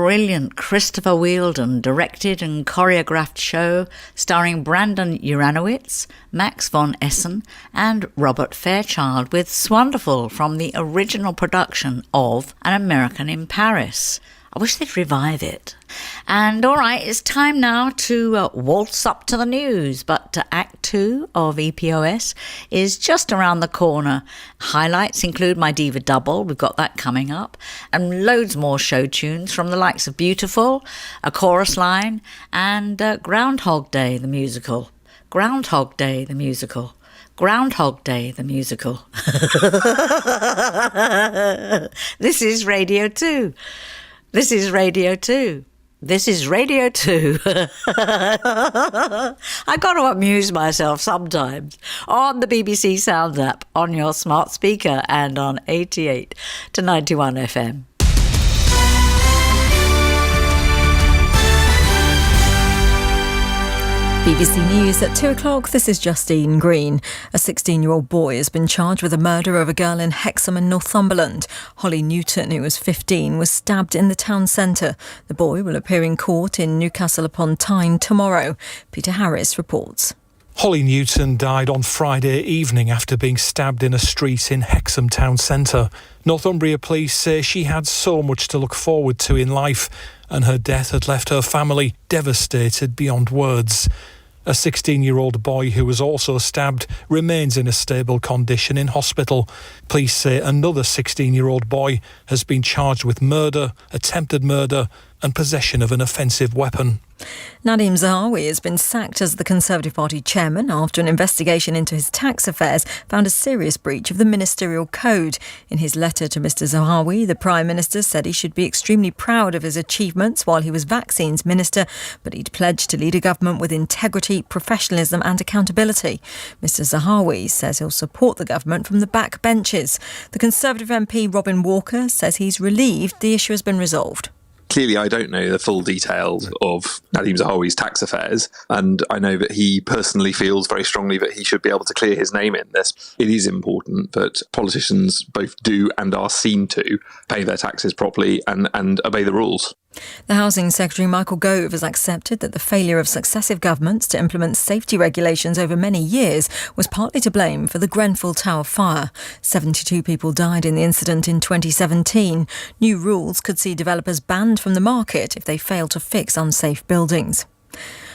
brilliant Christopher Wheeldon directed and choreographed show starring Brandon Uranowitz, Max von Essen and Robert Fairchild, with Swonderful from the original production of An American in Paris. I wish they'd revive it. And all right, it's time now to waltz up to the news, but Act 2 of EPOS is just around the corner. Highlights include My Diva Double, we've got that coming up, and loads more show tunes from the likes of Beautiful, A Chorus Line, and Groundhog Day, the musical. Groundhog Day, the musical. Groundhog Day, the musical. This is Radio 2. This is Radio 2. This is Radio 2. I got to amuse myself sometimes. On the BBC Sounds app, on your smart speaker, and on 88 to 91 FM. BBC News at 2 o'clock, this is Justine Green. A 16-year-old boy has been charged with the murder of a girl in Hexham in Northumberland. Holly Newton, who was 15, was stabbed in the town centre. The boy will appear in court in Newcastle upon Tyne tomorrow. Peter Harris reports. Holly Newton died on Friday evening after being stabbed in a street in Hexham town centre. Northumbria police say she had so much to look forward to in life, and her death had left her family devastated beyond words. A 16-year-old boy who was also stabbed remains in a stable condition in hospital. Police say another 16-year-old boy has been charged with murder, attempted murder and possession of an offensive weapon. Nadim Zahawi has been sacked as the Conservative Party chairman after an investigation into his tax affairs found a serious breach of the ministerial code. In his letter to Mr Zahawi, the Prime Minister said he should be extremely proud of his achievements while he was Vaccines Minister, but he'd pledged to lead a government with integrity, professionalism and accountability. Mr Zahawi says he'll support the government from the back benches. The Conservative MP Robin Walker says he's relieved the issue has been resolved. Clearly, I don't know the full details of Nadim Zahawi's tax affairs, and I know that he personally feels very strongly that he should be able to clear his name in this. It is important that politicians both do and are seen to pay their taxes properly and obey the rules. The Housing Secretary Michael Gove has accepted that the failure of successive governments to implement safety regulations over many years was partly to blame for the Grenfell Tower fire. 72 people died in the incident in 2017. New rules could see developers banned from the market if they fail to fix unsafe buildings.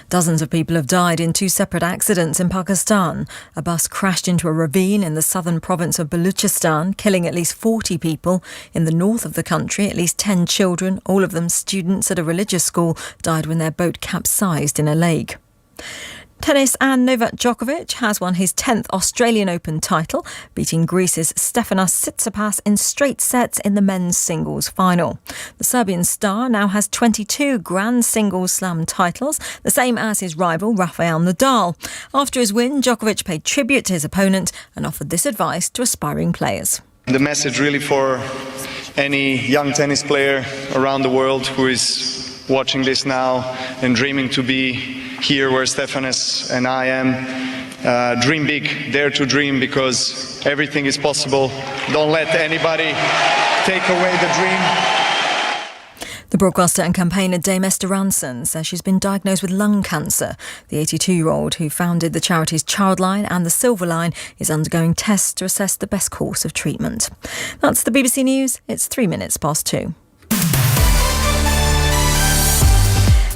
Dozens of people have died in two separate accidents in Pakistan. A bus crashed into a ravine in the southern province of Baluchistan, killing at least 40 people. In the north of the country, at least 10 children, all of them students at a religious school, died when their boat capsized in a lake. Tennis, and Novak Djokovic has won his 10th Australian Open title, beating Greece's Stefanos Tsitsipas in straight sets in the men's singles final. The Serbian star now has 22 Grand Singles Slam titles, the same as his rival Rafael Nadal. After his win, Djokovic paid tribute to his opponent and offered this advice to aspiring players. The message really for any young tennis player around the world who is watching this now and dreaming to be here where Stefanos and I am. Dream big, dare to dream, because everything is possible. Don't let anybody take away the dream. The broadcaster and campaigner Dame Esther Ranson says she's been diagnosed with lung cancer. The 82-year-old who founded the charities Childline and the Silver Line is undergoing tests to assess the best course of treatment. That's the BBC News. It's 2:03.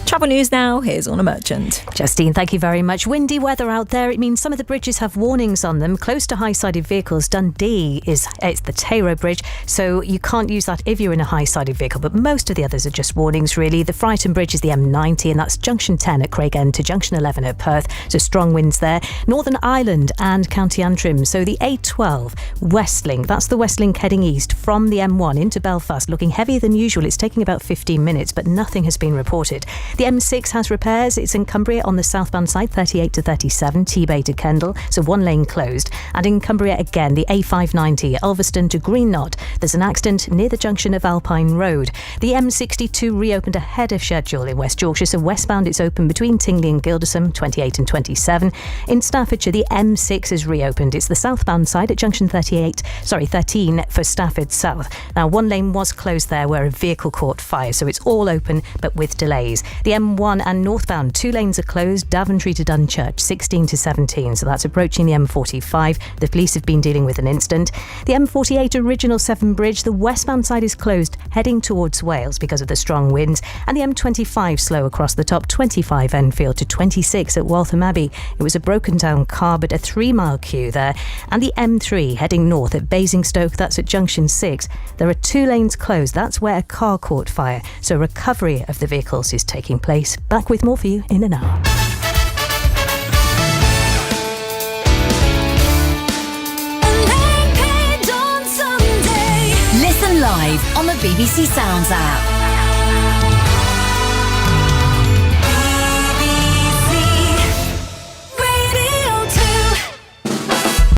Travel news now, here's Orna Merchant. Justine, thank you very much. Windy weather out there. It means some of the bridges have warnings on them. Close to high-sided vehicles, Dundee it's the Tayroe Bridge, so you can't use that if you're in a high-sided vehicle, but most of the others are just warnings, really. The Frighton Bridge is the M90, and that's junction 10 at Craigend to junction 11 at Perth, so strong winds there. Northern Ireland and County Antrim, so the A12 Westlink, that's the Westlink heading east from the M1 into Belfast, looking heavier than usual. It's taking about 15 minutes, but nothing has been reported. The The M6 has repairs. It's in Cumbria on the southbound side, 38 to 37, T-Bay to Kendal, so one lane closed. And in Cumbria again, the A590, Ulverston to Greenknott. There's an accident near the junction of Alpine Road. The M62 reopened ahead of schedule in West Yorkshire, so westbound it's open between Tingley and Gildersham, 28 and 27. In Staffordshire, the M6 is reopened. It's the southbound side at junction 13 for Stafford South. Now, one lane was closed there where a vehicle caught fire, so it's all open but with delays. The M1 and northbound, 2 lanes are closed, Daventry to Dunchurch, 16 to 17, so that's approaching the M45. The police have been dealing with an incident. The M48 original Severn Bridge, the westbound side is closed, heading towards Wales because of the strong winds, and the M25 slow across the top, 25 Enfield to 26 at Waltham Abbey. It was a broken down car, but a 3-mile queue there. And the M3 heading north at Basingstoke, that's at junction 6. There are 2 lanes closed. That's where a car caught fire. So recovery of the vehicles is taking place. Back with more for you in an hour. Listen live on the BBC Sounds app.